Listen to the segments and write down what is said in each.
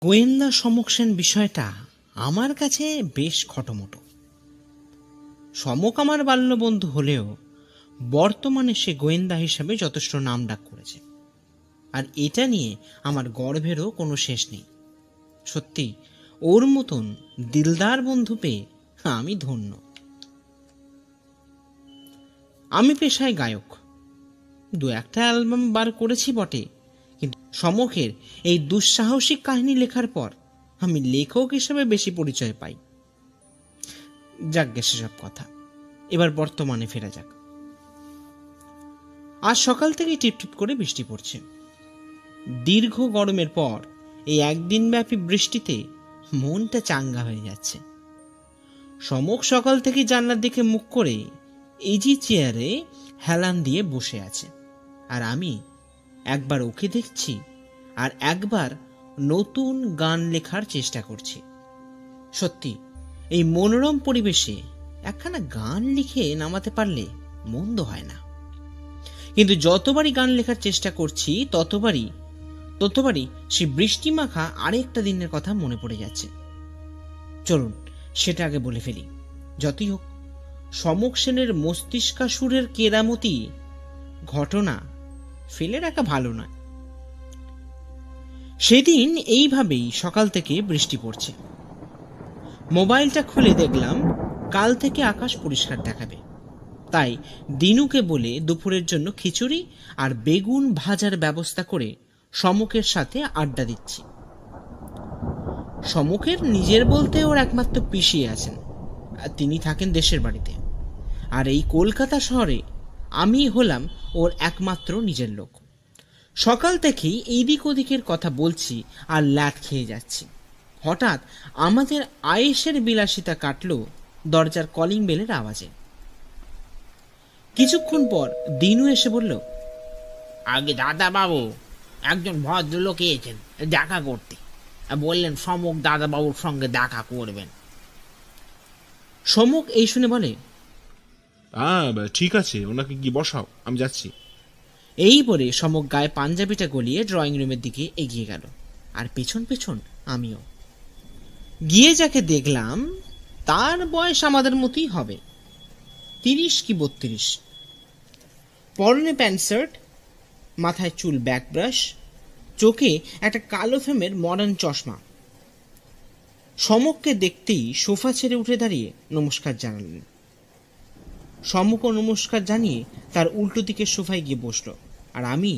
গোয়েন্দা সমক সেন বিষয়টা আমার কাছে বেশ খটোমটো। সমক আমার বাল্যবন্ধু হলেও বর্তমানে সে গোয়েন্দা হিসাবে যথেষ্ট নামডাক করেছে, আর এটা নিয়ে আমার গর্বেরও কোনো শেষ নেই। সত্যি ওর মতন দিলদার বন্ধু পেয়ে আমি ধন্য। আমি পেশায় গায়ক, দু একটা অ্যালবাম বার করেছি বটে, কিন্তু সমকের এই দুঃসাহসিক কাহিনী লেখার পর আমি লেখক হিসেবে বেশি পরিচয় পাই। যাক, সেসব কথা, এবার বর্তমানে ফেরা যাক। আজ সকাল থেকেই টিপটিপ করে বৃষ্টি পড়ছে। দীর্ঘ গরমের পর এই একদিন ব্যাপী বৃষ্টিতে মনটা চাঙ্গা হয়ে যাচ্ছে। সমক সকাল থেকে জানলার দিকে মুখ করে ইজি চেয়ারে হেলান দিয়ে বসে আছে, আর আমি একবার ওকে দেখছি আর একবার নতুন গান লেখার চেষ্টা করছি। সত্যি এই মনোরম পরিবেশে একখানা গান লিখে নামাতে পারলে মন্দ হয় না, কিন্তু যতবারই গান লেখার চেষ্টা করছি ততবারই সে বৃষ্টি মাখা আরেকটা দিনের কথা মনে পড়ে যাচ্ছে। চলুন সেটা আগে বলে ফেলি। যতই হোক, সমক সেনের মস্তিষ্কাসুরের কেরামতি ঘটনা ফেলে রাখা ভালো নয়। সেদিন এইভাবেই সকাল থেকে বৃষ্টি পড়ছে। মোবাইলটা খুলে দেখলাম কাল থেকে আকাশ পরিষ্কার দেখাবে, তাই দিনুকে বলে দুপুরের জন্য খিচুড়ি আর বেগুন ভাজার ব্যবস্থা করে সমকের সাথে আড্ডা দিচ্ছি। সমকের নিজের বলতে ওর একমাত্র পিসি আছেন, তিনি থাকেন দেশের বাড়িতে, আর এই কলকাতা শহরে আমি হলাম ওর একমাত্র নিজের লোক। সকাল থেকেই এইদিক ওদিকের কথা বলছি আর ল্যাট খেয়ে যাচ্ছি। হঠাৎ আমাদের আয়েশের বিলাসিতা কাটল দরজার কলিং বেলের আওয়াজে। কিছুক্ষণ পর দিনু এসে বলল, আগে দাদা বাবু, একজন ভদ্রলোক এসেছেন দেখা করতে, বললেন সমক দাদা বাবুর সঙ্গে দেখা করবেন। সমক এই শুনে বলে, ঠিক আছে, ওনাকে কি বসাও, আমি যাচ্ছি। এই বলে সমক গায়ে পাঞ্জাবিটা গলিয়ে ড্রয়িং রুমের দিকে এগিয়ে গেল, আর পেছন পেছন আমিও। গিয়ে যাকে দেখলাম তার বয়স আমাদের মতোই হবে, 30 কি 32। পরনে প্যান্ট শার্ট, মাথায় চুল ব্যাক ব্রাশ, চোখে একটা কালো ফ্রেমের মডার্ন চশমা। সমককে দেখতেই সোফা ছেড়ে উঠে দাঁড়িয়ে নমস্কার জানালেন। সমকও নমস্কার জানিয়ে তার উল্টো দিকের সোফায় গিয়ে বসলো, আর আমি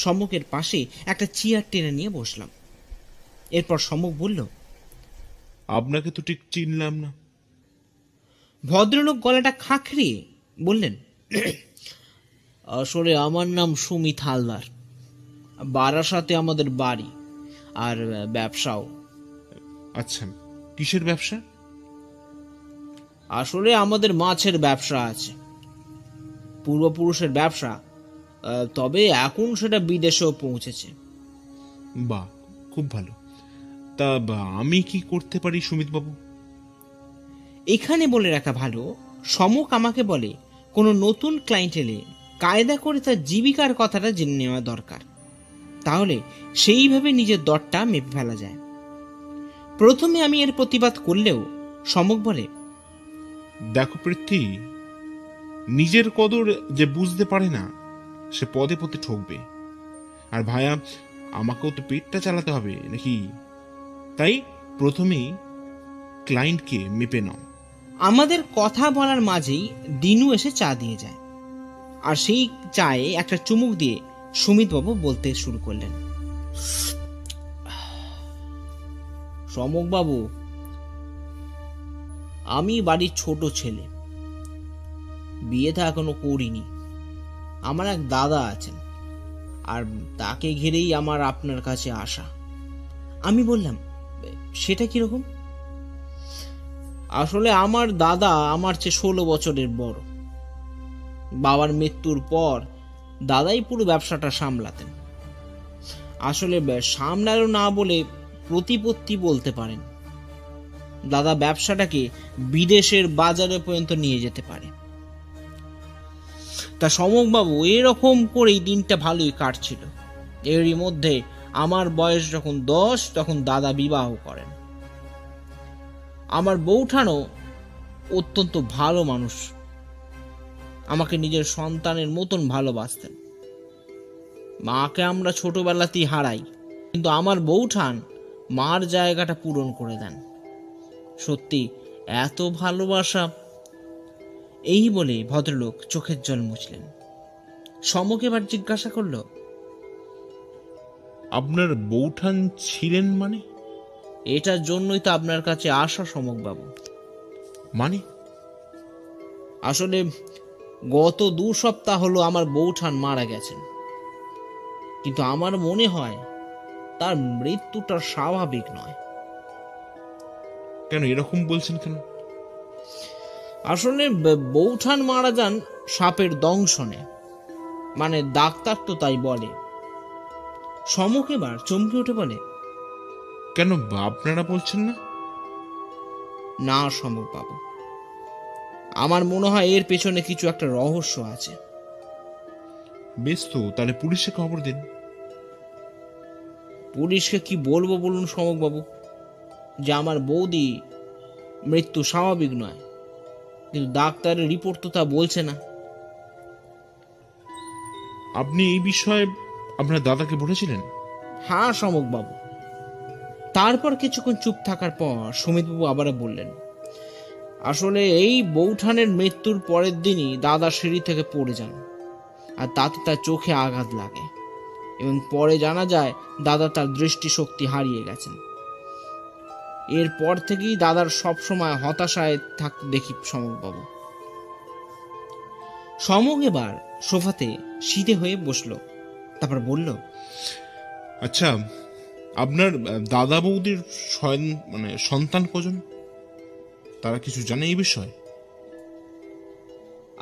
সমকের পাশে একটা চেয়ার টেনে নিয়ে বসলাম। এরপর সমক বলল, আপনাকে তো ঠিক চিনলাম না। ভদ্রলোক গলাটা খাঁকড়িয়ে বললেন, আসলে আমার নাম সুমিত হালদার, বারাসাতে আমাদের বাড়ি আর ব্যবসাও। আচ্ছা, কিসের ব্যবসা? আসলে আমাদের মাছের ব্যবসা আছে, পূর্বপুরুষের ব্যবসা, তবে এখন সেটা বিদেশেও পৌঁছেছে। বাহ, খুব ভালো। তা আমি কি করতে পারি সুমিতবাবু? এখানে বলে রাখা ভালো, সমক আমাকে বলে কোনো নতুন ক্লায়েন্ট এলে কায়দা করে তার জীবিকার কথাটা জেনে নেওয়া দরকার, তাহলে সেইভাবে নিজের দরটা মেপে ফেলা যায়। প্রথমে আমি এর প্রতিবাদ করলেও সমক বলে, দেখো পৃথ্বী, নিজের কদর যে বুঝতে পারে না সে পদে পদে ঠকবে। আর ভাইয়া, আমাকেও তো পেটটা চালাতে হবে নাকি? তাই প্রথমেই ক্লায়েন্টকে মেপে নাও। আমাদের কথা বলার মাঝেই দিনু এসে চা দিয়ে যায়, আর সেই চায়ে একটা চুমুক দিয়ে সুমিতবাবু বলতে শুরু করলেন, সমকবাবু, আমি বাড়ির ছোট ছেলে, বিয়েটা এখনো করিনি। আমার এক দাদা আছেন, আর তাকে ঘিরেই আমার আপনার কাছে আসা। আমি বললাম, সেটা কিরকম? আসলে আমার দাদা আমার চেয়ে 16 বছরের বড়। বাবার মৃত্যুর পর দাদাই পুরো ব্যবসাটা সামলাতেন। আসলে সামলালো না বলে প্রতিপত্তি বলতে পারেন। দাদা ব্যবসাটাকে বিদেশের বাজারে পর্যন্ত নিয়ে যেতে পারে। তা সমকবাবু এরকম করেই দিনটা ভালোই কাটছিল। এরই মধ্যে আমার বয়স যখন 10 তখন দাদা বিবাহ করেন। আমার বউঠানও অত্যন্ত ভালো মানুষ, আমাকে নিজের সন্তানের মতন ভালোবাসতেন। মাকে আমরা ছোটবেলাতেই হারাই, কিন্তু আমার বউঠান মার জায়গাটা পূরণ করে দেন। সত্যি এত ভালোবাসা। এই বলে ভদ্রলোক চোখের জল মুছলেন। সমক এবার জিজ্ঞাসা করল, আপনার বউঠান ছিলেন মানে? এটার জন্যই তো আপনার কাছে আসা সমকবাবু। মানে? আসলে গত 2 সপ্তাহ হলো আমার বউঠান মারা গেছেন, কিন্তু আমার মনে হয় তার মৃত্যুটা স্বাভাবিক নয়। কেন এরকম বলছেন কেন? আসলে বউঠান মারা যান সাপের দংশনে, মানে ডাক্তার তো তাই বলে। সমক এবার চমকে উঠে বলে, কেন আপনারা বলছেন না? না সমক বাবু, আমার মনে হয় এর পেছনে কিছু একটা রহস্য আছে। বেশ, তো তাহলে পুলিশে খবর দিন। পুলিশকে কি বলবো বলুন সমক বাবু, যে আমার বৌদি মৃত্যু স্বাভাবিক নয়, কিন্তু ডাক্তারের রিপোর্ট তো তা বলছে না। আপনি এই বিষয়ে আপনার দাদাকে বলেছিলেন? হ্যাঁ সমক বাবু। তারপর কিছুক্ষণ চুপ থাকার পর সুমিতবাবু আবারও বললেন, আসলে এই বৌঠানের মৃত্যুর পরের দিনই দাদা সিঁড়ি থেকে পড়ে যান, আর তাতে তার চোখে আঘাত লাগে, এবং পরে জানা যায় দাদা তার দৃষ্টিশক্তি হারিয়ে গেছেন। এরপর থেকেই দাদার সবসময় হতাশায় থাকতে দেখি সমকবাবু। সমক এবার সোফাতে সিধে হয়ে বসলো, তারপর বলল, আচ্ছা, আপনার দাদা বৌদির সন্তান কজন? তারা কিছু জানে এই বিষয়ে?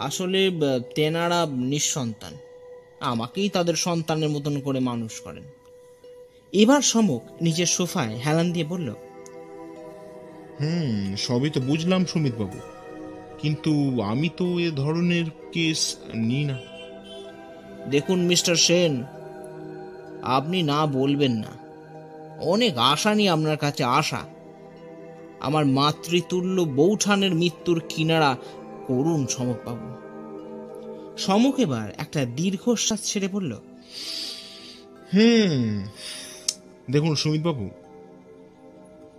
আসলে তেনারা নিঃসন্তান, আমাকেই তাদের সন্তানের মতন করে মানুষ করেন। এবার সমক নিজের সোফায় হেলান দিয়ে বলল, সবই তো বুঝলাম সুমিত বাবু, কিন্তু আমি তো এ ধরনের কেস নিই না। দেখুন মিস্টার সেন, আপনি না বলবেন না। অনেক আশা নিয়ে আপনার কাছে আসা। আমার মাতৃতুল্য বৌঠানের মৃত্যুর কিনারা করুন সমকবাবু। সমক এবার একটা দীর্ঘশ্বাস ছেড়ে বলল, দেখুন সুমিত বাবু,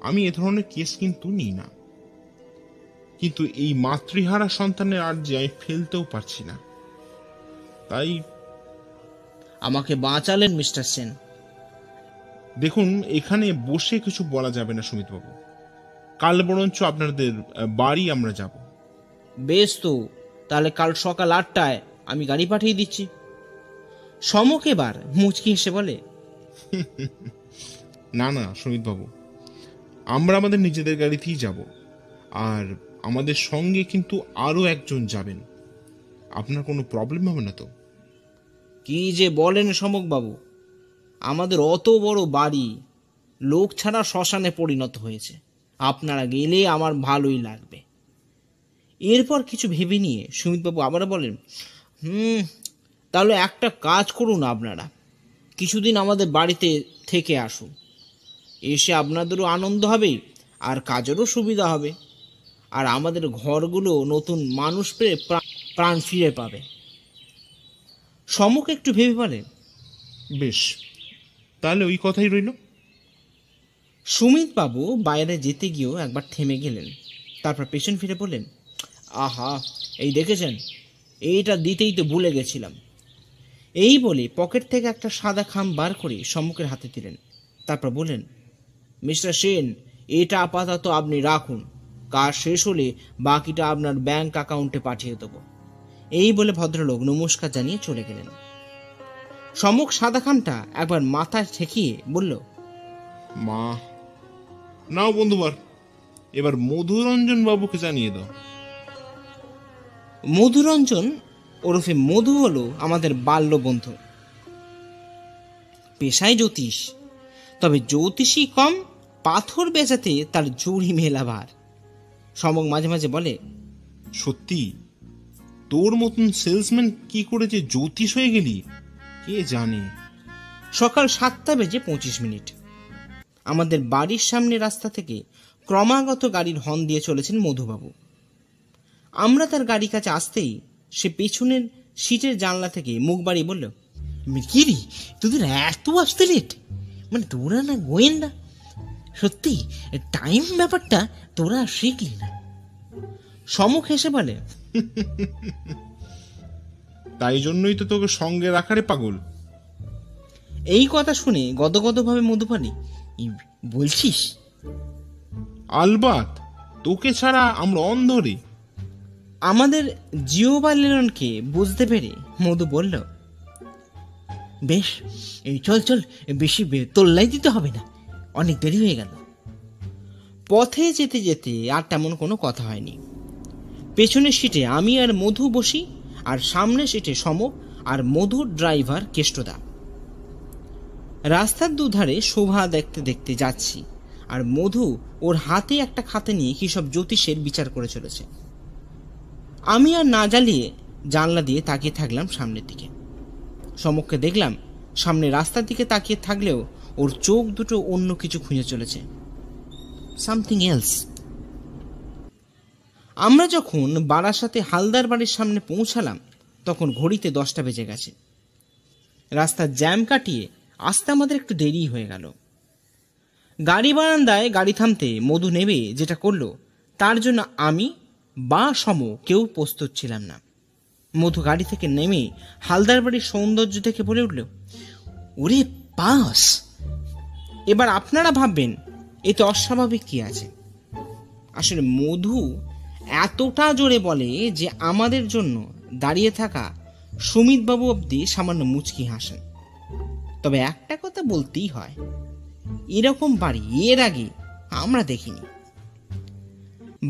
আমি এ ধরনের কেস কিন্তু নিই না, কিন্তু এই মাতৃহারা সন্তানের আর যে আমি ফেলতেও পারছি না, তাই। আমাকে বাঁচালেন মিস্টার সেন। দেখুন, এখানে বসে কিছু বলা যাবে না সুমিত বাবু। কাল বরঞ্চ আপনাদের বাড়ি আমরা যাব। বেশ, তো তাহলে কাল সকাল 8টায় আমি গাড়ি পাঠিয়ে দিচ্ছি। সমক এবার মুচকি হেসে বলে, না না সুমিত বাবু, আমরা আমাদের নিজেদের গাড়িতেই যাব, আর আমাদের সঙ্গে কিন্তু আরো একজন যাবেন। আপনার কোনো প্রবলেম হবে না তো? কি যে বলেন সমক বাবু, আমাদের অত বড় বাড়ি লোক ছাড়া শ্মশানে পরিণত হয়েছে, আপনারা গেলে আমার ভালোই লাগবে। এরপর কিছু ভেবে নিয়ে সুমিতবাবু আবার বলেন, তাহলে একটা কাজ করুন, আপনারা কিছুদিন আমাদের বাড়িতে থেকে আসুন। এসে আপনাদেরও আনন্দ হবে, আর কাজেরও সুবিধা হবে, আর আমাদের ঘরগুলো নতুন মানুষ পেয়ে প্রাণ ফিরে পাবে। সমক একটু ভেবে বলে, বেশ, তাহলে ওই কথাই রইল। সুমিতবাবু বাইরে যেতে গিয়েও একবার থেমে গেলেন, তারপর পেছন ফিরে বললেন, আহা, এই দেখেছেন, এইটা দিতেই তো ভুলে গেছিলাম। এই বলে পকেট থেকে একটা সাদা খাম বার করে সম্মুখের হাতে দিলেন, তারপর বললেন, মিস্টার সেন, এটা আপাতত আপনি রাখুন, কাজ শেষ হলে বাকিটা আপনার ব্যাংক অ্যাকাউন্টে পাঠিয়ে দেবো। এই বলে ভদ্রলোক নমস্কার জানিয়ে চলে গেলেন। সম্মুখ সাদা খামটা একবার মাথায় ঠেকিয়ে বলল, মা, নাও বন্ধুবার, এবার মধুরঞ্জন বাবুকে জানিয়ে দাও। মধুরঞ্জন ওরফে মধু হলো আমাদের বাল্য বন্ধু। পেশায় জ্যোতিষ, তবে জ্যোতিষী কম, পাথর বেচাতে তার জুড়ি মেলা ভার। সমক মাঝে মাঝে বলে, সত্যি তোর মতন সেলসম্যান কি করে যে জ্যোতিষ হয়ে গেলি কে জানে। সকাল 7:25। আমাদের বাড়ির সামনে রাস্তা থেকে ক্রমাগত গাড়ির হর্ন দিয়ে চলেছেন মধুবাবু। আমরা তার গাড়ির কাছে আসতেই সে পেছনের সিটের জানলা থেকে মুখ বাড়িয়ে বলল, কিরি তোদের এত আসতে লেট? মানে তোরা না গোয়েন্দা? সত্যি টাইম ব্যাপারটা তোরা শিখলি না? সমক হেসে বলে, তাই জন্যই তো তোকে সঙ্গে রাখারে পাগল। এই কথা শুনে গদগদভাবে মধু বলে, বলছিস? আলবাত, তোকে ছাড়া আমরা অন্ধরে। আমাদের জিওবালিয়নকে বুঝতে পেরে মধু বলল, বেশ, চল চল, বেশি তোল্লাই দিতে হবে না, অনেক দেরি হয়ে গেল। পথে যেতে যেতে আর তেমন কোনো কথা হয়নি। পেছনের সিটে আমি আর মধু বসি, আর সামনের সিটে সমক আর মধুর ড্রাইভার কেষ্টদা। রাস্তার দুধারে শোভা দেখতে দেখতে যাচ্ছি, আর মধু ওর হাতে একটা খাতে নিয়ে কি সব জ্যোতিষের বিচার করে চলেছে। আমি আর না জ্বালিয়ে জানলা দিয়ে তাকিয়ে থাকলাম সামনের দিকে। সমককে দেখলাম সামনে রাস্তার দিকে তাকিয়ে থাকলেও ওর চোখ দুটো অন্য কিছু খুঁজে চলেছে, সামথিং এলস। আমরা যখন বারাসাতে হালদার বাড়ির সামনে পৌঁছালাম তখন ঘড়িতে 10টা বেজে গেছে। রাস্তার জ্যাম কাটিয়ে আসতে আমাদের একটু দেরি হয়ে গেল। গাড়ি বারান্দায় গাড়ি থামতে মধু নেবে যেটা করলো, তার জন্য আমি বা সম কেউ প্রস্তুত ছিলাম না। মধু গাড়ি থেকে নেমে হালদার বাড়ির সৌন্দর্য দেখে বলে উঠল, ওরে পাস! এবার আপনারা ভাববেন এতে অস্বাভাবিক কি আছে। আসলে মধু এতটা জোরে বলে যে আমাদের জন্য দাঁড়িয়ে থাকা সুমিতবাবু অবধি সামান্য মুচকি হাসেন। তবে একটা কথা বলতেই হয়, এরকম বাড়ি এর আগে আমরা দেখিনি।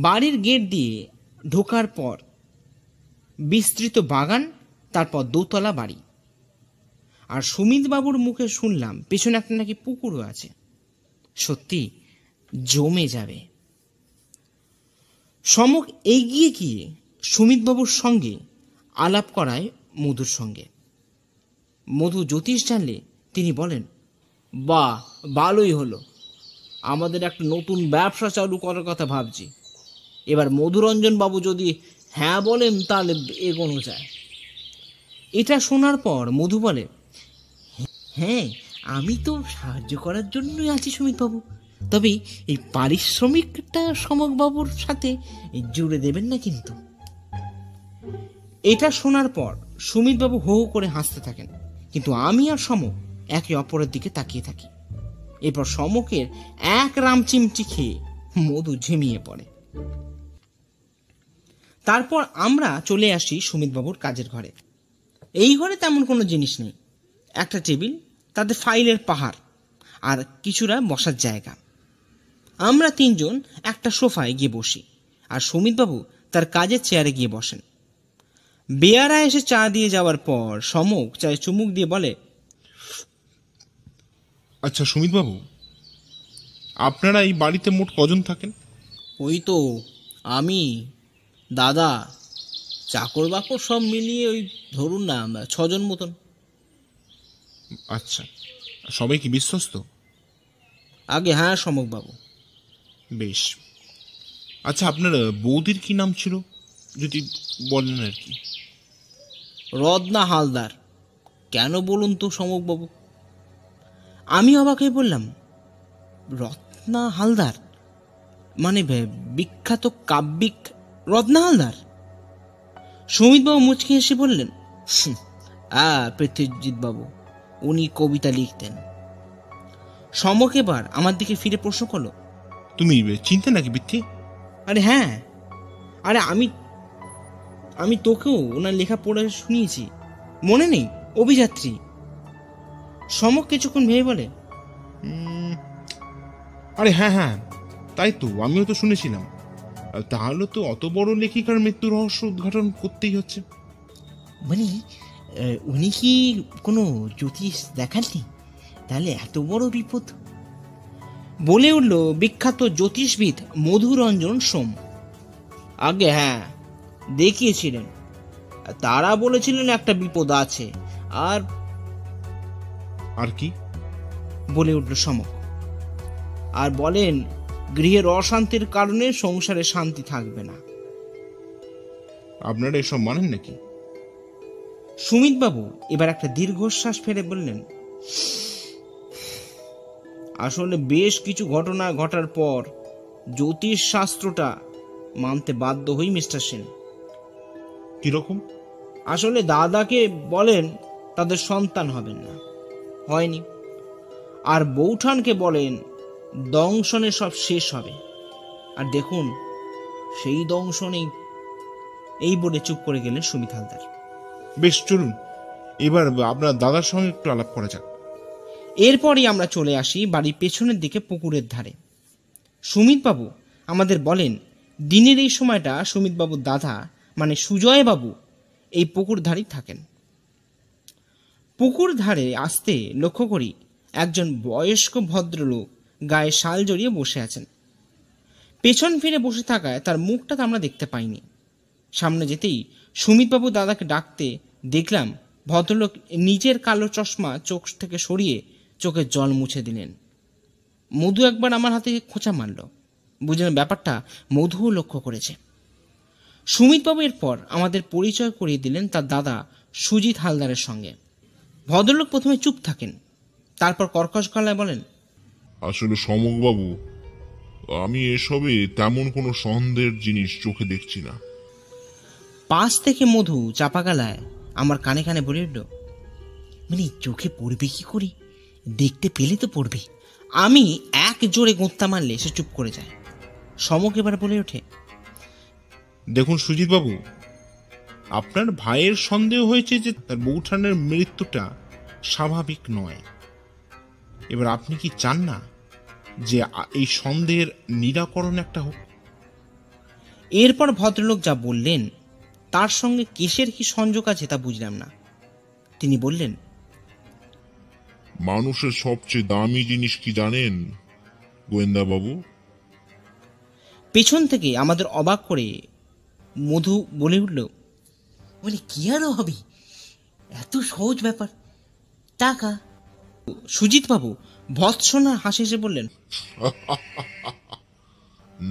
বাড়ির গেট দিয়ে ঢোকার পর বিস্তৃত বাগান, তারপর দোতলা বাড়ি। আর সুমিতবাবুর মুখে শুনলাম পেছনে একটা নাকি পুকুরও আছে। সত্যি জমে যাবে। সমক এগিয়ে গিয়ে সুমিতবাবুর সঙ্গে আলাপ করায় মধুর সঙ্গে। মধু জ্যোতিষ জানলে তিনি বলেন, বাহ, ভালোই হলো, আমাদের একটা নতুন ব্যবসা চালু করার কথা ভাবছি। এবার মধুরঞ্জন বাবু যদি হ্যাঁ বলেন তাহলে এগোনো যায়। এটা শোনার পর মধু বলে, হ্যাঁ, আমি তো সাহায্য করার জন্যই আছি সুমিতবাবু, তবে এই পারিশ্রমিকটা সমকবাবুর সাথে জুড়ে দেবেন না কিন্তু। এটা শোনার পর সুমিতবাবু হো হো করে হাসতে থাকেন, কিন্তু আমি আর সমক একে অপরের দিকে তাকিয়ে থাকি। এরপর সমকের এক রামচিমটি খেয়ে মধু ঝিমিয়ে পড়ে। তারপর আমরা চলে আসি সুমিতবাবুর কাজের ঘরে। এই ঘরে তেমন কোনো জিনিস নেই, একটা টেবিল, তাতে ফাইলের পাহাড় আর কিছুটা বসার জায়গা। আমরা তিনজন একটা সোফায় গিয়ে বসি, আর সুমিতবাবু তার কাজের চেয়ারে গিয়ে বসেন। বেয়ারা এসে চা দিয়ে যাওয়ার পর সমক চায়ে চুমুক দিয়ে বলে, আচ্ছা সুমিতবাবু, আপনারা এই বাড়িতে মোট কজন থাকেন? ওই তো আমি, দাদা, চাকর বাকর সব মিলিয়ে ওই ধরুন না আমরা 6 জন মতন। আচ্ছা, সবাই কি বিশ্বস্ত? আগে হ্যাঁ সমকবাবু। বেশ। আচ্ছা, আপনার বৌদির কি নাম ছিল যদি বলেন আর কি? রত্না হালদার। কেন বলুন তো সমকবাবু? আমি অবাক হয়ে বললাম, রত্না হালদার মানে বিখ্যাত কাব্যিক রত্না হালদার? সুমিতবাবু মুচকি হেসে বললেন, পৃথ্বীজিৎ বাবু, উনি কবিতা লিখতেন। সমক এবার আমার দিকে ফিরে প্রশ্ন করলো, তুমি চিনতে নাকি বৃত্তি? আরে হ্যাঁ, আরে আমি তোকেও ওনার লেখা পড়ে শুনিয়েছি, মনে নেই? অভিযাত্রী। সমক কিছুক্ষণ ভেবে বলে, আরে হ্যাঁ হ্যাঁ, তাই তো, আমিও তো শুনেছিলাম। তাহলে তো অত বড় লেখিকার মৃত্যু রহস্য উদ্ঘাটন করতেই হচ্ছে। মানে উনি কি কোনো জ্যোতিষ দেখাননি? তাহলে এত বড় বিপদ। বলে উঠল বিখ্যাত জ্যোতিষবিদ মধুরঞ্জন সোম। আগে হ্যাঁ, দেখিয়েছিলেন। তারা বলেছিলেন একটা বিপদ আছে। আর আর কি? বলে উঠল সমক। আর বলেন গৃহের অশান্তির কারণে সংসারে শান্তি থাকবে না। আপনারা এসব মানেন নাকি? সুমিতবাবু এবার একটা দীর্ঘশ্বাস ফেলে বললেন, আসলে বেশ কিছু ঘটনা ঘটার পর জ্যোতিষ শাস্ত্রটা মানতে বাধ্য হই মিস্টার সেন। কিরকম? আসলে দাদাকে বলেন তাদের সন্তান হবেন না, হয়নি। আর বৌঠানকে বলেন দংশনে সব শেষ হবে। আর দেখুন সেই দংশনেই। এই বলে চুপ করে গেলেন সুমিত হালদার। বেশ, চলুন এবার আপনার দাদার সঙ্গে একটু আলাপ করা যাক। এরপরই আমরা চলে আসি বাড়ির পেছনের দিকে পুকুরের ধারে। সুমিতবাবু আমাদের বলেন দিনের এই সময়টা সুমিতবাবুর দাদা মানে সুজয়বাবু এই পুকুর ধারেই থাকেন। পুকুর ধারে আসতে লক্ষ্য করি একজন বয়স্ক ভদ্রলোক গায়ে শাল জড়িয়ে বসে আছেন। পেছন ফিরে বসে থাকায় তার মুখটা তো আমরা দেখতে পাইনি। সামনে যেতেই সুমিতবাবু দাদাকে ডাকতে দেখলাম ভদ্রলোক নিজের কালো চশমা চোখ থেকে সরিয়ে চোখের জল মুছে দিলেন। মধু একবার আমার হাতে খোঁচা মারল। বুঝলেন ব্যাপারটা মধুও লক্ষ্য করেছে। সুমিতবাবু এরপর আমাদের পরিচয় করিয়ে দিলেন তার দাদা সুজিত হালদারের সঙ্গে। ভদ্রলোক প্রথমে চুপ থাকেন, তারপর কর্কশ গলায় বলেন, আসলে সমকবাবু, আমি এসবে তেমন কোনো সন্দেহের জিনিস চোখে দেখছি না। পাশ থেকে মধু চাপা গলায় আমার কানে কানে বলে উঠল, মানে চোখে পড়বে কি করে? দেখতে পেলে তো পড়বে। আমি এক জোরে গোঁত্তা মারলে সে চুপ করে যায়। সমক এবার বলে ওঠে, দেখুন সুজিত বাবু, আপনার ভাইয়ের সন্দেহ হয়েছে যে তার বৌঠানের মৃত্যুটা স্বাভাবিক নয়। এবার আপনি কি চান না যে এই সন্দেহের নিরাকরণ একটা হোক? এরপর ভদ্রলোক যা বললেন তার সঙ্গে কেসের কি সংযোগ আছে তা বুঝলাম না। তিনি বললেন, মানুষের সবচেয়ে দামি জিনিস কি জানেন গোয়েন্দা বাবু? পেছন থেকে আমাদের অবাক করে মধু বলে উঠল, মানে কি আরো হবে? এত সহজ ব্যাপার, টাকা। সুজিতবাবু ভৎসনা হাসি হেসে বললেন,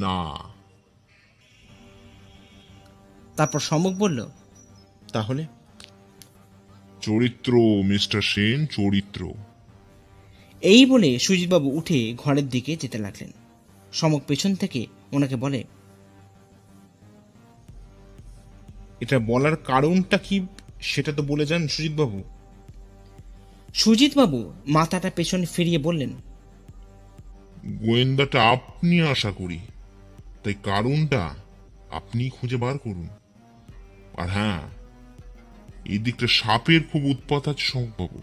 না। তারপর সমক বলল, তাহলে? চরিত্র মিস্টার সেন, চরিত্র। এই বলে সুজিতবাবু উঠে ঘরের দিকে যেতে লাগলেন। সমক পেছন থেকে ওনাকে বলে, এটা বলার কারণটা কি সেটা তো বলে যান সুজিত বাবু। সুজিতবাবু মাথাটা পেছনে ফিরিয়ে বললেন, গোয়েন্দাটা আপনি আশা করি, তাই কারণটা আপনি খুঁজে বার করুন। আর হ্যাঁ, এই দিকটা সাপের খুব উৎপাত আছে সমকবাবু,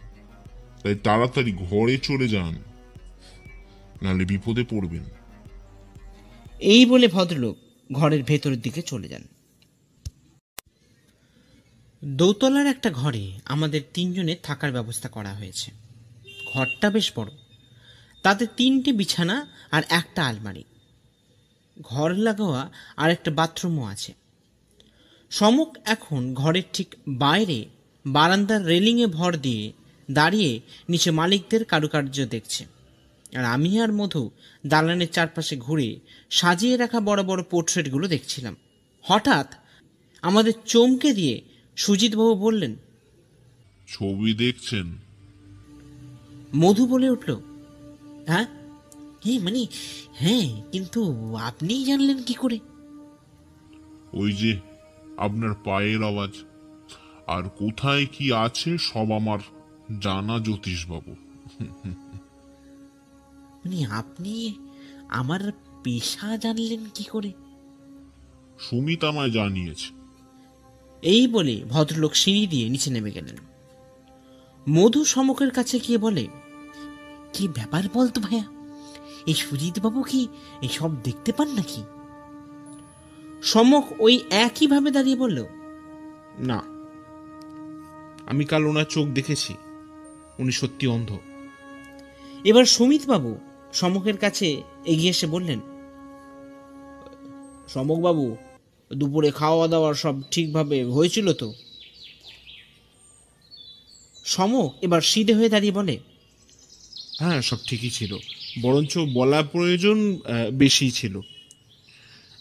তাই তাড়াতাড়ি ঘরে চলে যান, নাহলে বিপদে পড়বেন। এই বলে ভদ্রলোক ঘরের ভেতরের দিকে চলে যান। দোতলার একটা ঘরে আমাদের তিনজনের থাকার ব্যবস্থা করা হয়েছে। ঘরটা বেশ বড়, তাতে 3টে বিছানা আর একটা আলমারি, ঘর লাগোয়া আর একটা বাথরুমও আছে। সমক এখন ঘরের ঠিক বাইরে বারান্দার রেলিংয়ে ভর দিয়ে দাঁড়িয়ে নিচে মালিকদের কারুকার্য দেখছে, আর আমি আর মধু দালানের চারপাশে ঘুরে সাজিয়ে রাখা বড় বড় পোর্ট্রেটগুলো দেখছিলাম। হঠাৎ আমাদের চমকে দিয়ে সুজিতবাবু বললেন, ছবি দেখছেন? মধু বলে উঠল, হ্যাঁ, মানে হ্যাঁ, কিন্তু আপনিই জানলেন কি করে? ওই যে আপনার পায়ের আওয়াজ, আর কোথায় কি আছে সব আমার জানা জ্যোতিষবাবু। মানে আপনি আমার পেশা জানলেন কি করে? সুমিত আমায় জানিয়েছে। এই বলে ভদ্রলোক সিঁড়ি দিয়ে নিচে নেমে গেলেন। মধু সমকের কাছে গিয়ে বলে, কি ব্যাপার বলতো ভাইয়া, এই সুজিত বাবু কি এসব দেখতে পান নাকি? সমক ওই একইভাবে দাঁড়িয়ে বলল, না, আমি কাল ওনার চোখ দেখেছি, উনি সত্যি অন্ধ। এবার সুমিতবাবু সমকের কাছে এগিয়ে এসে বললেন, সমকবাবু, দুপুরে খাওয়া দাওয়া সব ঠিকভাবে হয়েছিল তো? সমক এবার সিধে হয়ে দাঁড়িয়ে বলে, হ্যাঁ, সব ঠিকই ছিল, বরঞ্চ বলা প্রয়োজন বেশি ছিল।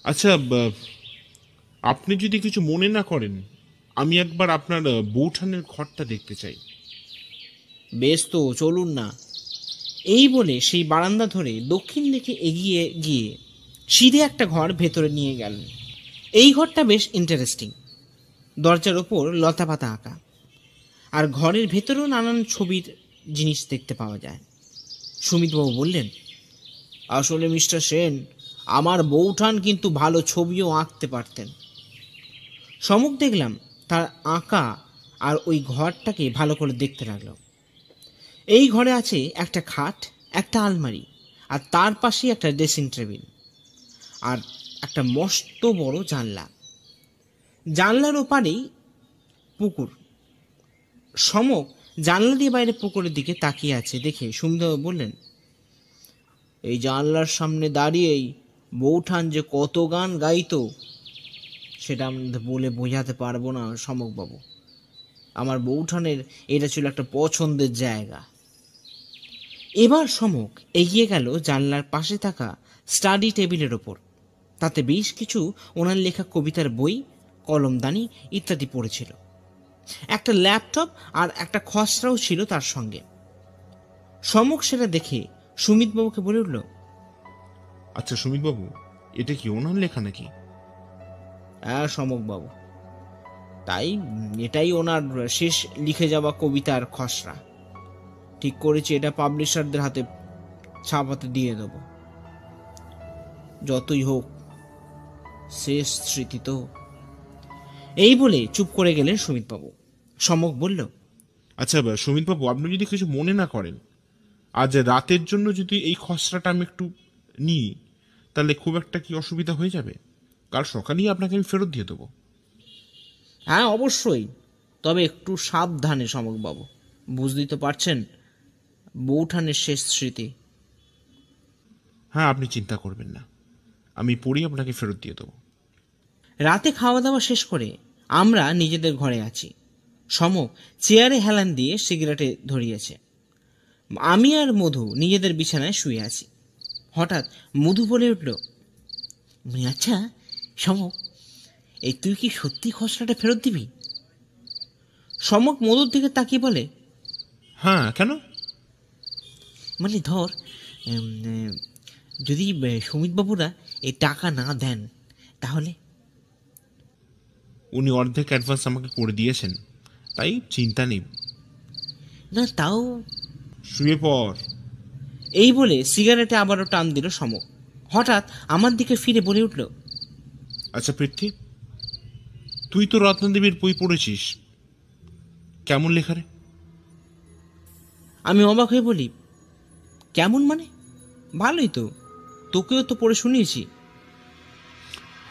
আচ্ছা, আপনি যদি কিছু মনে না করেন, আমি একবার আপনার বৌঠানের ঘরটা দেখতে চাই। বেশ তো, চলুন না। এই বলে সেই বারান্দা ধরে দক্ষিণ দিকে এগিয়ে গিয়ে সিধে একটা ঘর ভেতরে নিয়ে গেলেন। এই ঘরটা বেশ ইন্টারেস্টিং। দরজার ওপর লতা পাতা আঁকা, আর ঘরের ভেতরেও নানান ছবির জিনিস দেখতে পাওয়া যায়। সুমিতবাবু বললেন, আসলে মিস্টার সেন, আমার বৌঠান কিন্তু ভালো ছবিও আঁকতে পারতেন। সমক দেখলাম তার আঁকা আর ওই ঘরটাকে ভালো করে দেখতে লাগলো। এই ঘরে আছে একটা খাট, একটা আলমারি, আর তার পাশে একটা ড্রেসিং টেবিল, আর একটা মস্ত বড় জানলা। জানলার ওপারেই পুকুর। সমক জানলা দিয়ে বাইরে পুকুরের দিকে তাকিয়ে আছে দেখে সুমিতবাবু বললেন, এই জানলার সামনে দাঁড়িয়েই বৌঠান যে কত গান গাইতো সেটা আমাদের বলে বোঝাতে পারবো না সমকবাবু। আমার বৌঠানের এটা ছিল একটা পছন্দের জায়গা। এবার সমক এগিয়ে গেল জানলার পাশে থাকা স্টাডি টেবিলের ওপর। তাতে বেশ কিছু ওনার লেখা কবিতার বই, কলমদানি ইত্যাদি পড়েছিল। একটা ল্যাপটপ আর একটা খসড়াও ছিল তার সঙ্গে। সমক সেটা দেখে সুমিতবাবুকে বলে উঠল, আচ্ছা সুমিতবাবু, এটা কি ওনার লেখা নাকি? হ্যাঁ সমকবাবু, তাই এটাই ওনার শেষ লিখে যাওয়া কবিতার খসড়া। ঠিক করেছি এটা পাবলিশারদের হাতে ছাপাতে দিয়ে দেব। যতই হোক শেষ স্মৃতি তো। এই বলে চুপ করে গেলেন সুমিতবাবু। সমক বলল, আচ্ছা সুমিতবাবু, আপনি যদি কিছু মনে না করেন, আজ রাতের জন্য যদি এই খসড়াটা আমি একটু নিই, তাহলে খুব একটা কি অসুবিধা হয়ে যাবে? কাল সকালেই আপনাকে আমি ফেরত দিয়ে দেবো। হ্যাঁ অবশ্যই, তবে একটু সাবধানে সমকবাবু। বুঝতেই তো পারছেন, বৌঠানের শেষ স্মৃতি। হ্যাঁ, আপনি চিন্তা করবেন না, আমি পড়েই আপনাকে ফেরত দিয়ে দেবো। রাতে খাওয়া দাওয়া শেষ করে আমরা নিজেদের ঘরে আছি। সমক চেয়ারে হেলান দিয়ে সিগারেটে ধরিয়েছে। আমি আর মধু নিজেদের বিছানায় শুয়ে আছি। হঠাৎ মধু বলে উঠল, আচ্ছা সমক, এই তুই কি সত্যি খসড়াটা ফেরত দিবি? সমক মধুর দিকে তাকিয়ে বলে, হ্যাঁ, কেন? মানে ধর, যদি সুমিতবাবুরা এই টাকা না দেন তাহলে? উনি অর্ধেক অ্যাডভান্স আমাকে করে দিয়েছেন, তাই চিন্তা নেই। না তাও। শুয়ে পড়। এই বলে সিগারেটে আবারও টান দিল সমক। হঠাৎ আমার দিকে ফিরে বলে উঠল, আচ্ছা পৃথ্বী, তুই তো রত্নদেবীর বই পড়েছিস, কেমন লেখা রে? আমি অবাক হয়ে বলি, কেমন মানে? ভালোই তো, তোকেও তো পড়ে শুনিয়েছি।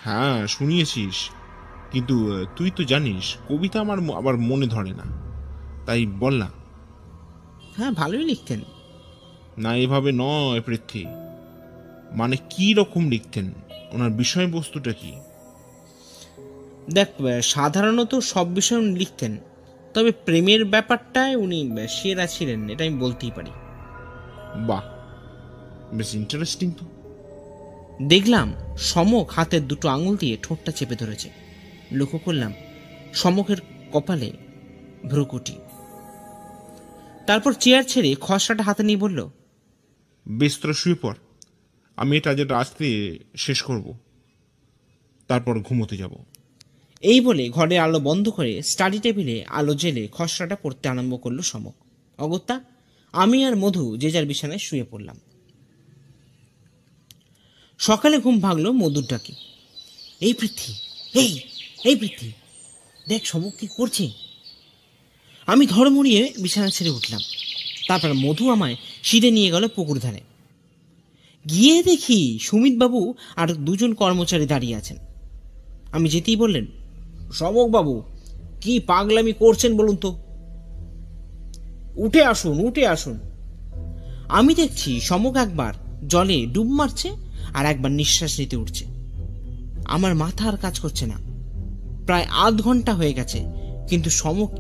হ্যাঁ শুনিয়েছিস, কিন্তু তুই তো জানিস কবিতা আমার আবার মনে ধরে না, তাই বল না। হ্যাঁ ভালোই লিখতেন। না, এভাবে নয় পৃথ্বী, মানে কি রকম লিখতেন, ওনার বিষয়বস্তুটা কি? দেখ, সাধারণত সব বিষয় উনি লিখতেন, তবে প্রেমের ব্যাপারটায় উনি সেরা ছিলেন, এটা আমি বলতেই পারি। বাহ, বেশ ইন্টারেস্টিং তো। দেখলাম সমক হাতের দুটো আঙুল দিয়ে ঠোঁটটা চেপে ধরেছে। লক্ষ্য করলাম সমকের কপালে ভ্রুকুটি। তারপর চেয়ার ছেড়ে খসড়াটা হাতে নিয়ে বলল, বেশ তোরা শুয়ে পড়, আমি এটা আজ রাত্রে শেষ করব, তারপর ঘুমোতে যাব। এই বলে ঘরের আলো বন্ধ করে স্টাডি টেবিলে আলো জেলে খসড়াটা পড়তে আরম্ভ করলো সমক। অগত্যা আমি আর মধু যে যার বিছানায় শুয়ে পড়লাম। সকালে ঘুম ভাঙলো মধুর ডাকে, এই পৃথ্বী, এই পৃথ্বী, দেখ সমক কি করছে। আমি ধর্মড়িয়ে বিছানা ছেড়ে উঠলাম। তারপর মধু আমায় সিঁড়ে নিয়ে গেল পুকুর ধারে। গিয়ে দেখি সুমিতবাবু আর দুজন কর্মচারী দাঁড়িয়ে আছেন। আমি যেতেই বললেন, সমকবাবু, কি পাগলামি করছেন বলুন তো? উঠে আসুন, উঠে আসুন। আমি দেখছি সমক একবার জলে ডুব মারছে আর একবার নিঃশ্বাস নিতে উঠছে। আমার মাথা আর কাজ করছে না। প্রায় আধ ঘন্টা হয়ে গেছে, কিন্তু সমক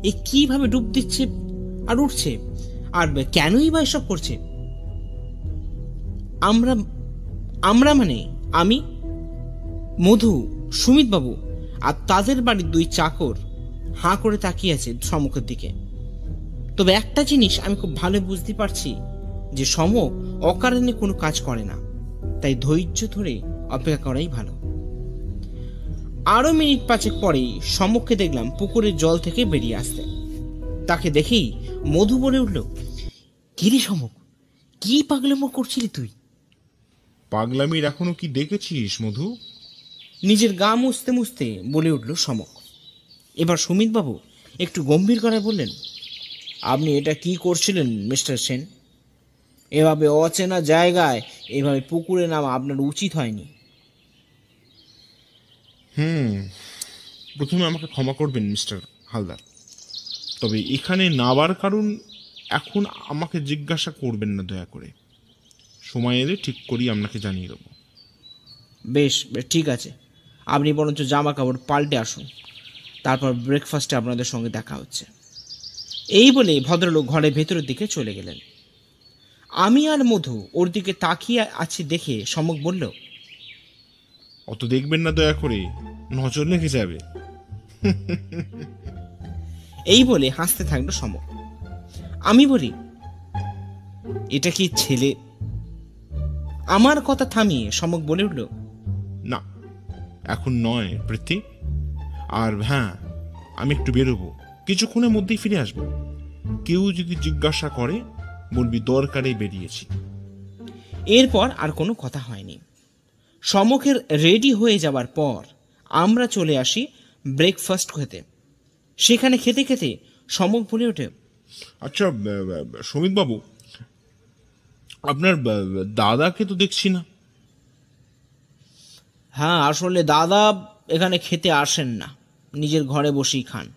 এ কিভাবে ডুব দিচ্ছে আর উঠছে, আর কেনই বা এসব করছে? আমরা আমরা মানে আমি, মধু, সুমিত বাবু আর তাদের বাড়ির 2 চাকর হাঁ করে তাকিয়ে আছে সমকের দিকে। তবে একটা জিনিস আমি খুব ভালো বুঝতে পারছি যে সমক অকারণে কোনো কাজ করে না, তাই ধৈর্য ধরে অপেক্ষা করাই ভালো। আরো মিনিট 5 পরেই সমককে দেখলাম পুকুরের জল থেকে বেরিয়ে আসতে। তাকে দেখেই মধু বলে উঠল, কিরে সমক, কি পাগলামো করছিলি তুই? পাগলামির এখনো কি দেখেছিস মধু? নিজের গা মুছতে মুছতে বলে উঠল সমক। এবার সুমিত বাবু একটু গম্ভীর গলায় বললেন, আপনি এটা কি করছিলেন মিস্টার সেন? এভাবে অচেনা জায়গায় এভাবে পুকুরে নামা আপনার উচিত হয়নি। প্রথমে আমাকে ক্ষমা করবেন মিস্টার হালদার, তবে এখানে নাবার কারণ এখন আমাকে জিজ্ঞাসা করবেন না দয়া করে। সময় এলে ঠিক করি আপনাকে জানিয়ে দেবো। বেশ বেশ, ঠিক আছে, আপনি বরঞ্চ জামা কাপড় পাল্টে আসুন, তারপর ব্রেকফাস্টে আপনাদের সঙ্গে দেখা হচ্ছে। এই বলে ভদ্রলোক ঘরের ভেতরের দিকে চলে গেলেন। আমি আর মধু ওর দিকে তাকিয়ে আছি দেখে সমক বলল, অত দেখবেন না দয়া করে, নজর লেগে যাবে। এই বলে হাসতে থাকলো সমক। আমি বলি, এটা কি ছেলে? আমার কথা থামিয়ে সমক বলে উঠল, না, এখন নয় পৃথ্বী। আর হ্যাঁ, আমি একটু বেরোবো, কিছুক্ষণের মধ্যেই ফিরে আসবো। কেউ যদি জিজ্ঞাসা করে বলবি দরকারে বেরিয়েছি। এরপর আর কোনো কথা হয়নি। সমকের রেডি হয়ে যাবার পর আমরা চলে আসি ব্রেকফাস্ট খেতে। সেখানে খেতে খেতে সমক বলে ওঠে, আচ্ছা সুমিত বাবু, আপনার দাদাকে তো দেখছি না। হ্যাঁ, আসলে দাদা এখানে খেতে আসেন না, নিজের ঘরে বসেই খান।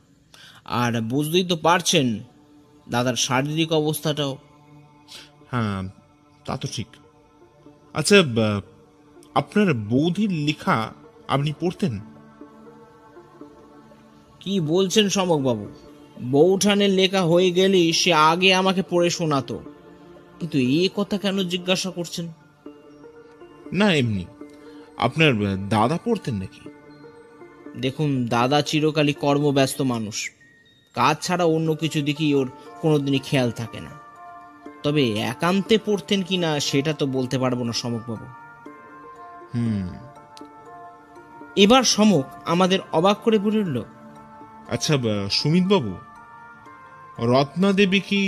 আর বুঝতেই তো পারছেন দাদার শারীরিক অবস্থাটাও। হ্যাঁ, তা তো ঠিক। আচ্ছা, আপনার বৌদির লেখা আপনি পড়তেন? কি বলছেন সমক বাবু? বৌঠানের লেখা হয়ে গেলেই সে আগে আমাকে পড়ে শোনাতো, কিন্তু এই কথা কেন জিজ্ঞাসা করছেন? না, এমনি। আপনার দাদা পড়তেন নাকি? দেখুন, দাদা চিরকালই কর্মব্যস্ত মানুষ, কাজ ছাড়া অন্য কিছু দিকেই ওর কোনোদিনই খেয়াল থাকে না। তবে একান্তে পড়তেন কিনা সেটা তো বলতে পারবো না সমকবাবু। এবার সমক আমাদের অবাক করে বলে উঠল, আচ্ছা সুমিত বাবু, রত্না দেবী কি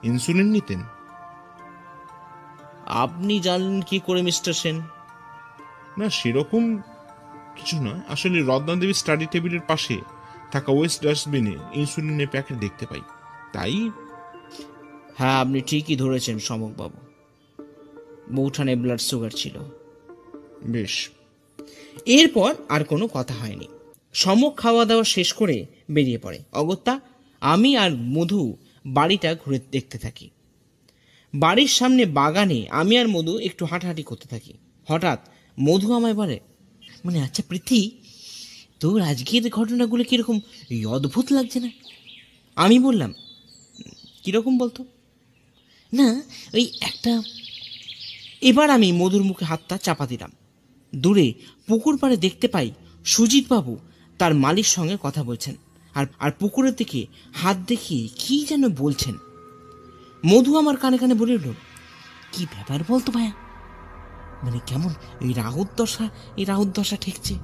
ইনসুলিন নিতেন? আপনি জানলেন কি করে মিস্টার সেন? না, সেরকম কিছু নয়। আসলে রত্না দেবী স্টাডি টেবিলের পাশে থাকা ওয়েস্ট ডাস্টবিনে ইনসুলিনের প্যাকেট দেখতে পাই, তাই। হ্যাঁ, আপনি ঠিকই ধরেছেন সমকবাবু, বৌঠানে ব্লাড সুগার ছিল। বেশ। এরপর আর কোনো কথা হয়নি। সমক খাওয়া দাওয়া শেষ করে বেরিয়ে পড়ে। অগত্যা আমি আর মধু বাড়িটা ঘুরে দেখতে থাকি। বাড়ির সামনে বাগানে আমি আর মধু একটু হাঁটাহাঁটি করতে থাকি। হঠাৎ মধু আমায় বলে, মানে আচ্ছা পৃথ্বী, তোর আজকের ঘটনাগুলো কিরকম অদ্ভুত লাগছে না? আমি বললাম, কিরকম বলতো? না, ওই একটা। এবার আমি মধুর মুখে হাতটা চাপা দিলাম। দূরে পুকুর পাড়ে দেখতে পাই সুজিত বাবু তার মালির সঙ্গে কথা বলছেন, আর পুকুরের দিকে হাত দেখিয়ে কি যেন বলছেন। মধু আমার কানে কানে বলে উঠল, কি ব্যাপার বলতো ভাইয়া? মানে কেমন এই রাহুর দশা ঠেকছে?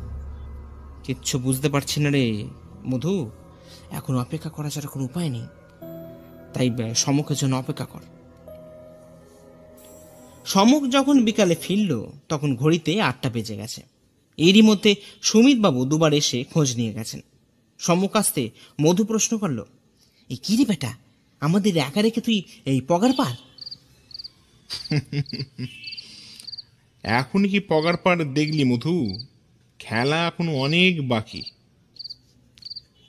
কিচ্ছু বুঝতে পারছি না রে মধু, এখন অপেক্ষা করা ছাড়া কোনো উপায় নেই, তাই সমকের জন্য অপেক্ষা কর। সমক যখন বিকালে ফিরল তখন ঘড়িতে 8টা বেজে গেছে। এরই মধ্যে সুমিত বাবু 2বার এসে খোঁজ নিয়ে গেছেন। সমক আসতে মধু প্রশ্ন করল, এই কি রে বেটা, আমাদের একা রেখে তুই এই পগার পার? এখনই কি পগার পার দেখলি মধু? খেলা এখনো অনেক বাকি।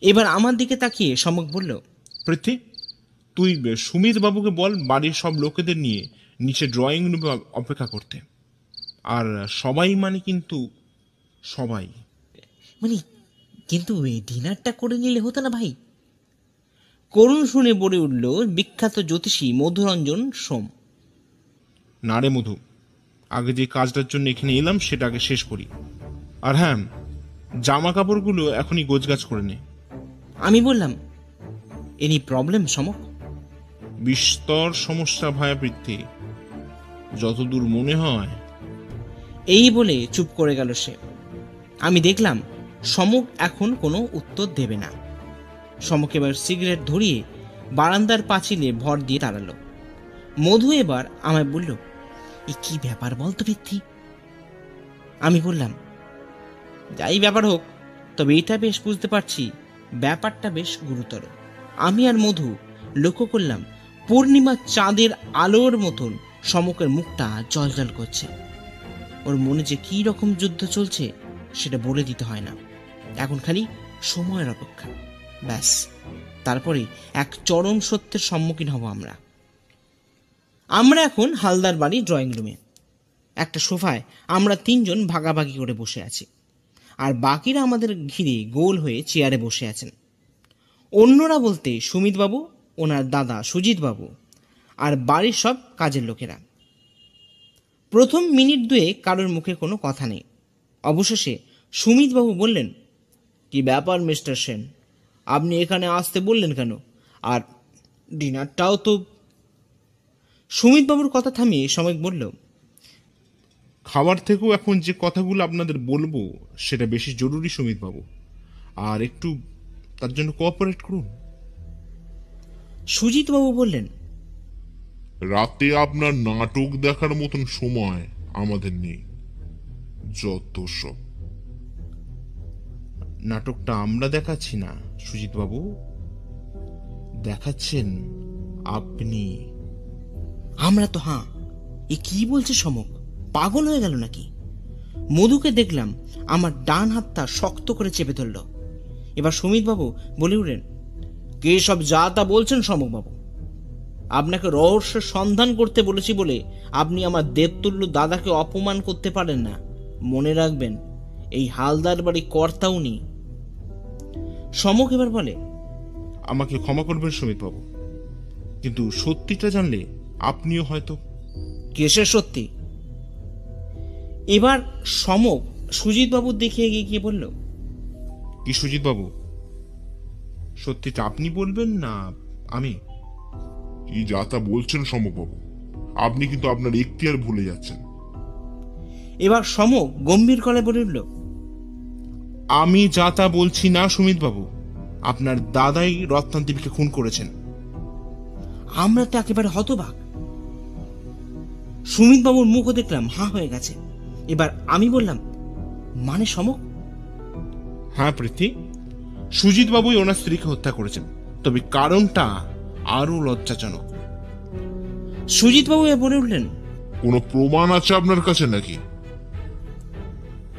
এবার আমার দিকে তাকিয়ে সমক বলল, পৃথ্বী, তুই সুমিত বাবুকে বল বাড়ির সব লোকেদের নিয়ে নিচে ড্রয়িং রুমে অপেক্ষা করতে। আর সবাই মানে কিন্তু সবাই। মানে কিন্তু এই ডিনারটা করে নিলে হতো না ভাই? করুণ শুনে বলে উঠল বিখ্যাত জ্যোতিষী মধুরঞ্জন সোম। না রে মধু, আগে যে কাজটার জন্য এখানে এলাম সেটা আগে শেষ করি। আর হ্যাঁ, জামা কাপড়গুলো এখনই গোছগাছ করে নে। আমি বললাম, এনি প্রবলেম সমক? বিস্তর সমস্যা ভায়া পৃথ্বী, যতদূর মনে হয়। এই বলে চুপ করে গেল সে। আমি দেখলাম সমক এখন কোনো উত্তর দেবে না। সমক এবার সিগারেট ধরিয়ে বারান্দার পাঁচিলে ভর দিয়ে দাঁড়ালো। মধু এবার আমায় বলল, এ কি ব্যাপার বলতো পৃথ্বী? আমি বললাম, যাই ব্যাপার হোক, তবে এটা বেশ বুঝতে পারছি ব্যাপারটা বেশ গুরুতর। আমি আর মধু লক্ষ্য করলাম পূর্ণিমার চাঁদের আলোর মতন সমকের মুখটা জলজল করছে। ওর মনে যে কি রকম যুদ্ধ চলছে সেটা বলে দিতে হয় না। এখন খালি সময়ের অপেক্ষা, ব্যাস। তারপরে এক চরম সত্যের সম্মুখীন হব আমরা। আমরা এখন হালদার বাড়ি ড্রয়িং রুমে একটা সোফায় আমরা তিনজন ভাগাভাগি করে বসে আছি, আর বাকিরা আমাদের ঘিরে গোল হয়ে চেয়ারে বসে আছেন। অন্যরা বলতে সুমিতবাবু, ওনার দাদা সুজিতবাবু, আর বাড়ির সব কাজের লোকেরা। প্রথম মিনিট দুয়ে কারোর মুখে কোনো কথা নেই। অবশেষে সুমিতবাবু বললেন, কি ব্যাপার মিস্টার সেন, আপনি এখানে আসতে বললেন কেন? আর ডিনারটাও তো। সুমিতবাবুর কথা থামিয়ে সময় বলল, খাবার থেকেও এখন যে কথাগুলো আপনাদের বলবো সেটা বেশি জরুরি সুমিতবাবু, আর একটু তার জন্য কোঅপারেট করুন। সুজিতবাবু বললেন, রাতে আপনার নাটক দেখার মতন সময় আমাদের নেই, যত সব। নাটকটা আমরা দেখাচ্ছি না সুজিতবাবু, দেখাচ্ছেন আপনি। আমরা তো হাঁ। এ কি বলছে সমক, পাগল হয়ে গেল নাকি? মধুকে দেখলাম আমার ডান হাতটা শক্ত করে চেপে ধরল। এবার সুমিতবাবু বলে উঠলেন, কে সব যা তা বলছেন সমকবাবু? আপনাকে রহস্যের সন্ধান করতে বলেছি বলে আপনি আমার দেবতুল্য দাদাকে অপমান করতে পারেন না। মনে রাখবেন, এই হালদার বাড়ি কর্তা উনি। সমক এবার বলে, আমাকে ক্ষমা করবেন সুমিতবাবু, কিন্তু সত্যিটা জানলে আপনিও হয়তো। কেসের সত্যি? এবার সমক সুজিতবাবুর দিকে এগিয়ে গিয়ে বলল, কি সুজিতবাবু, সত্যিটা আপনি বলবেন না আমি? কি যা তা বলছেন সমকবাবু, আপনি কিন্তু আপনার এখতিয়ার ভুলে যাচ্ছেন। এবার সমক গম্ভীর গলায় বলে উঠল, আমি যা তা বলছি না সুমিতবাবু, আপনার দাদাই রত্নাদেবীকে খুন করেছেন। আমরা তো একেবারে হতবাক। সুমিতবাবুর মুখও দেখলাম হাঁ হয়ে গেছে। এবার আমি বললাম, মানে সমক? হ্যাঁ পৃথ্বী, সুজিতবাবুই ওনার স্ত্রীকে হত্যা করেছেন, তবে কারণটা আরো লজ্জাজনক। সুজিতবাবু বলে উঠলেন, কোনো প্রমাণ আছে আপনার কাছে নাকি?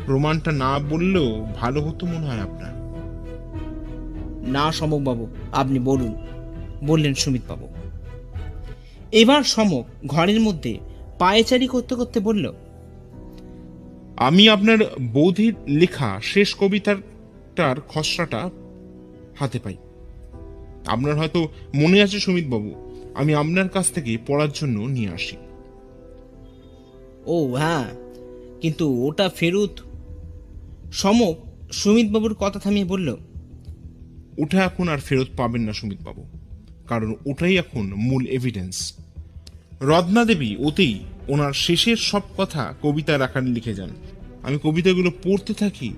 প্রমাণটা না বললেও ভালো হতো মনে হয় আপনার। না সমকবাবু, আপনি বলুন, বললেন সুমিতবাবু। এবার সমক ঘরের মধ্যে পায়চারি করতে করতে বলল, আমি আপনার বৌদির লেখা শেষ কবিতাটার খসড়াটা হাতে পাই। আপনার হয়তো মনে আছে সুমিতবাবু, আমি আপনার কাছ থেকে পড়ার জন্য নিয়ে আসি। ও হ্যাঁ, কিন্তু ওটা ফেরত। সমক সুমিতবাবুর কথা থামিয়ে বলল, ওটা এখন আর ফেরত পাবেন না সুমিতবাবু, কারণ ওটাই এখন মূল এভিডেন্স। রত্না দেবী ওতেই ওনার শেষের সব কথা কবিতার আকারে লিখে যান। আমি কবিতাগুলো পড়তে থাকি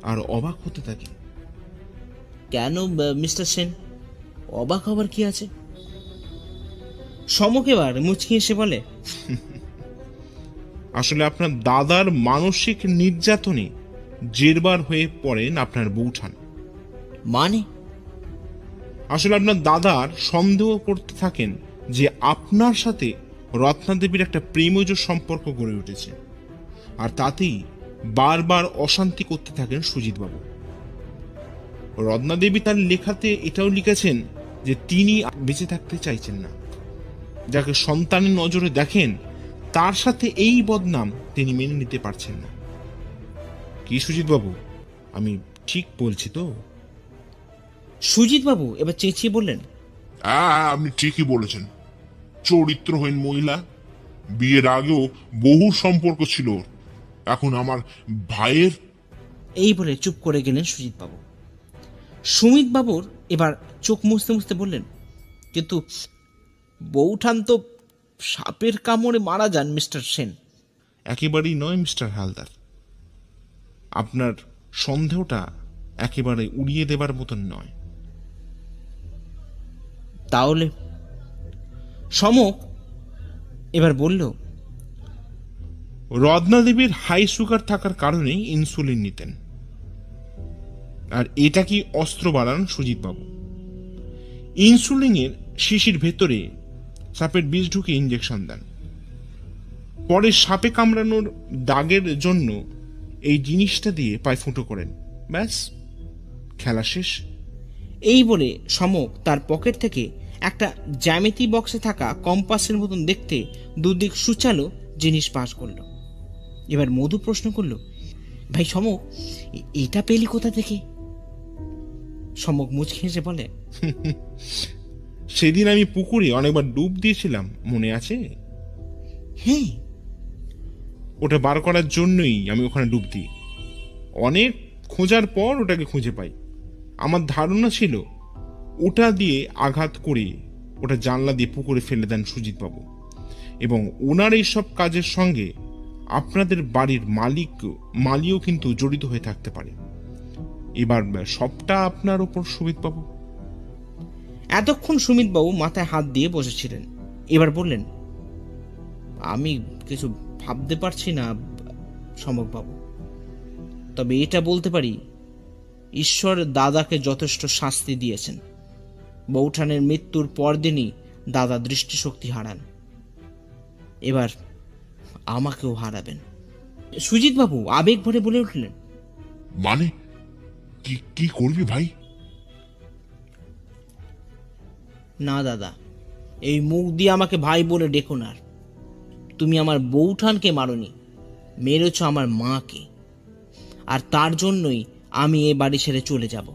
আর অবাক হতে থাকি। কেন মিস্টার সেন, অবাক হবার কি আছে? সমক এবার মুচকি এসে বলে, আসলে আপনার দাদার মানসিক নির্যাতনে জেরবার হয়ে পড়েন আপনার বৌঠান। মানে? আসলে আপনার দাদার সন্দেহ করতে থাকেন যে আপনার সাথে রত্নাদেবীর একটা প্রেমজ সম্পর্ক গড়ে উঠেছে, আর তাতেই বারবার অশান্তি করতে থাকেন সুজিতবাবু। রত্নাদেবী তার লেখাতে এটাও লিখেছেন যে তিনি বেঁচে থাকতে চাইছেন না। যাকে সন্তানের নজরে দেখেন তার সাথে এই বদনাম তিনি মেনে নিতে পারছেন না। কি সুজিত বাবু, আমি ঠিক বলছি তো? সুজিত বাবু এবার চেঁচিয়ে বললেন, আপনি ঠিকই বলেছেন। চরিত্রহীন মহিলা, বিয়ের আগেও বহু সম্পর্ক ছিল ওর। এখন আমার ভাইয়ের। এই বলে চুপ করে গেলেন সুজিত বাবু। সুমিত বাবুর এবার চোখ মুছতে মুছতে বললেন, কিন্তু বৌঠান তো সাপের কামড়ে মারা যান মিস্টার সেন। একেবারেই নয় মিস্টার হালদার, আপনার সন্দেহটা একেবারে উড়িয়ে দেবার মতন নয়। তাহলে? সমক এবার বলল, রত্না দেবীর হাই সুগার থাকার কারণেই ইনসুলিন নিতেন। আর এটা কি অস্ত্র বাড়ান সুজিত বাবু? ইনসুলিনের শিশির ভেতরে সাপের বিষ ঢুকে ইঞ্জেকশন দেন, পরে সাপে কামড়ানোর দাগের জন্য এই জিনিসটা দিয়ে পায়ে ফুটো করেন, ব্যাস খেলা শেষ। এই বলে সমক তার পকেট থেকে একটা জ্যামিতি বক্সে থাকা কম্পাসের মতন দেখতে দুদিক সুচালো জিনিস পাস করলো। এবার মধু প্রশ্ন করল, ভাই সমক, এটা পেলি কোথা থেকে? সমক মুচকি হেসে বলে, সেদিন আমি পুকুরে অনেকবার ডুব দিয়েছিলাম, মনে আছে? হ্যাঁ। ওটা বার করার জন্যই আমি ওখানে ডুব দিই। অনেক খোঁজার পর ওটাকে খুঁজে পাই। আমার ধারণা ছিল ওটা দিয়ে আঘাত করে ওটা জানলা দিয়ে পুকুরে ফেলে দেন সুজিত বাবু, এবং ওনার এইসব কাজের সঙ্গে আপনাদের বাড়ির মালিও কিন্তু জড়িত হয়ে থাকতে পারে। এবার সবটা আপনার ওপর সুমিত বাবু। এতক্ষণ সুমিত বাবু মাথায় হাত দিয়ে বসেছিলেন। এবার বললেন, আমি কিছু ভাবতে পারছি না সমক বাবু, তবে এটা বলতে পারি, ঈশ্বর দাদাকে যথেষ্ট শাস্তি দিয়েছেন। বৌঠানের মৃত্যুর পরদিনই দাদা দৃষ্টিশক্তি হারান, এবার আমাকেও হারাবেন। সুজিত বাবু আবেগ ভরে বলে উঠলেন, মানে কি কি করবি ভাই? না দাদা, এই মুখ দিয়ে আমাকে ভাই বলে ডেকো না। তুমি আমার বৌঠানকে মারোনি, মেরেছ আমার মাকে, আর তার জন্যই আমি এ বাড়ি ছেড়ে চলে যাব।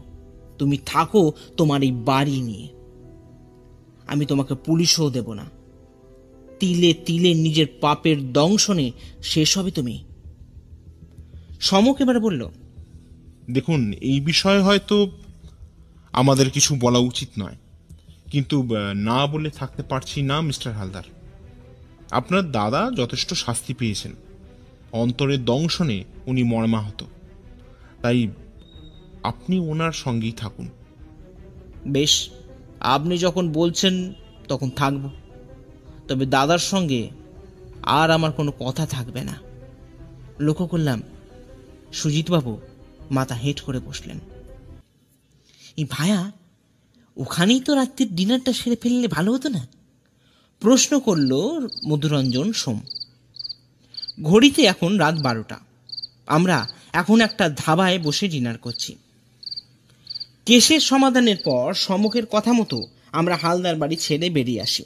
তুমি থাকো তোমার এই বাড়ি নিয়ে, আমি তোমাকে পুলিশও দেব না। তিলে তিলে নিজের পাপের দংশনে শেষ হবে তুমি। সমক এবার বলল, দেখুন, এই বিষয়ে হয়তো আমাদের কিছু বলা উচিত নয়, কিন্তু না বলে থাকতে পারছি না মিস্টার হালদার। আপনার দাদা যথেষ্ট শাস্তি পেয়েছেন, অন্তরের দংশনে উনি মর্মাহত, তাই আপনি ওনার সঙ্গেই থাকুন। বেশ, আপনি যখন বলছেন তখন থাকব, তবে দাদার সঙ্গে আর আমার কোনো কথা থাকবে না। লক্ষ্য করলাম সুজিতবাবু মাথা হেঁট করে বসলেন। এই ভায়া, ওখানেই তো রাত্রির ডিনারটা সেরে ফেললে ভালো হতো না? প্রশ্ন করল মধুরঞ্জন সোম। ঘড়িতে এখন রাত 12টা। আমরা এখন একটা ধাবায় বসে ডিনার করছি। কেসের সমাধানের পর সমকের কথা মতো আমরা হালদার বাড়ি ছেড়ে বেরিয়ে আসি।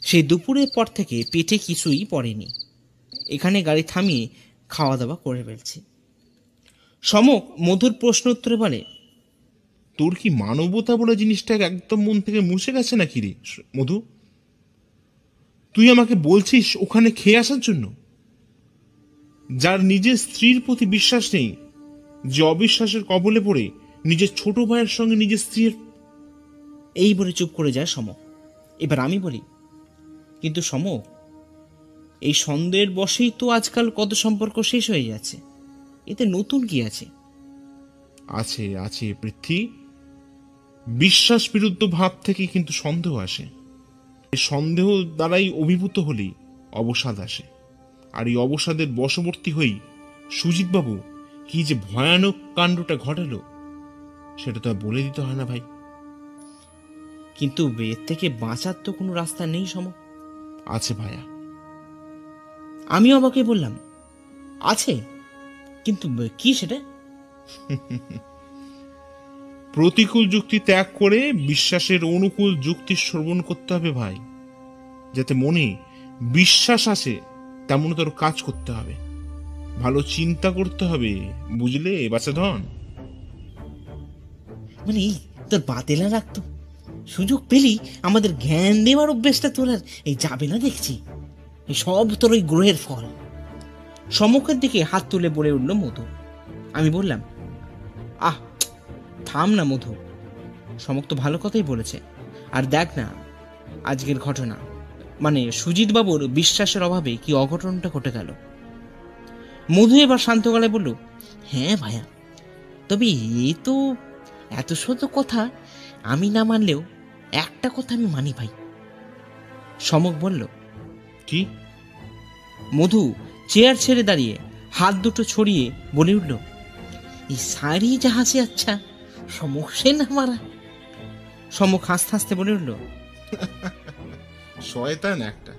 সেই দুপুরের পর থেকে পেটে কিছুই পড়েনি। এখানে গাড়ি থামিয়ে খাওয়া দাওয়া করে ফেলছি। সমক মধুর প্রশ্ন উত্তরে বলে, তোর কি মানবতা বলে জিনিসটা একদম মন থেকে মুছে গেছে নাকি রে মধু? তুই আমাকে বলছিস ওখানে খেয়ে আসার জন্য? যার নিজের স্ত্রীর প্রতি বিশ্বাস নেই, যে অবিশ্বাসের কবলে পড়ে নিজের ছোট ভাইয়ের সঙ্গে নিজের স্ত্রীর। এই বলে চুপ করে যায় সমক। এবার আমি বলি, কিন্তু সমক, এই সন্দেহের বশেই তো আজকাল কত সম্পর্ক শেষ হয়ে যাচ্ছে, এতে নতুন কি আছে? আছে আছে পৃথ্বী, বিশ্বাস বিরুদ্ধ ভাব থেকে কিন্তু সন্দেহ আসে। এই সন্দেহ দ্বারাই অভিভূত হলেই অবসাদ আসে, আর এই অবসাদের বশবর্তী হয়েই সুজিতবাবু কি যে ভয়ানক কাণ্ডটা ঘটালো সেটা তো আর বলে দিতে হয় না ভাই। কিন্তু এর থেকে বাঁচার তো কোনো রাস্তা নেই সমক। আছে ভাইয়া। আমি অবাকে বললাম, আছে? কিন্তু কি সেটা? প্রতিকূল যুক্তি ত্যাগ করে বিশ্বাসের অনুকূল যুক্তি শ্রবণ করতে হবে ভাই, যাতে মনে বিশ্বাস আসে তেমন তোর কাজ করতে হবে। ভালো চিন্তা করতে হবে, বুঝলে বাচ্চা ধন? মানে এই তোর বাতেলা রাখতো, সুযোগ পেলেই আমাদের জ্ঞান দেওয়ার অভ্যেসটা তোর আর এই যাবে না দেখছি। এই সব তোর ওই গ্রহের ফল। সমকের দিকে হাত তুলে বলে উঠল মধু। আমি বললাম, আহ থাম না মধু, সমক তো ভালো কথাই বলেছে। আর দেখ না আজকের ঘটনা, মানে সুজিত বাবুর বিশ্বাসের অভাবে কি অঘটনটা ঘটে গেল। মধু এবার শান্ত গলায় বলল, হ্যাঁ ভাইয়া, তবে এ তো এত শত কথা আমি না মানলেও একটা কথা আমি মানি ভাই। সমক বলল, কি? মধু চেয়ার ছেড়ে দাঁড়িয়ে হাত দুটো ছড়িয়ে বলে উঠল, এই সারি জাহাজে আচ্ছা সমস্যা না মারা। সমক হাসতে হাসতে বলে উঠল, শয়তান একটা,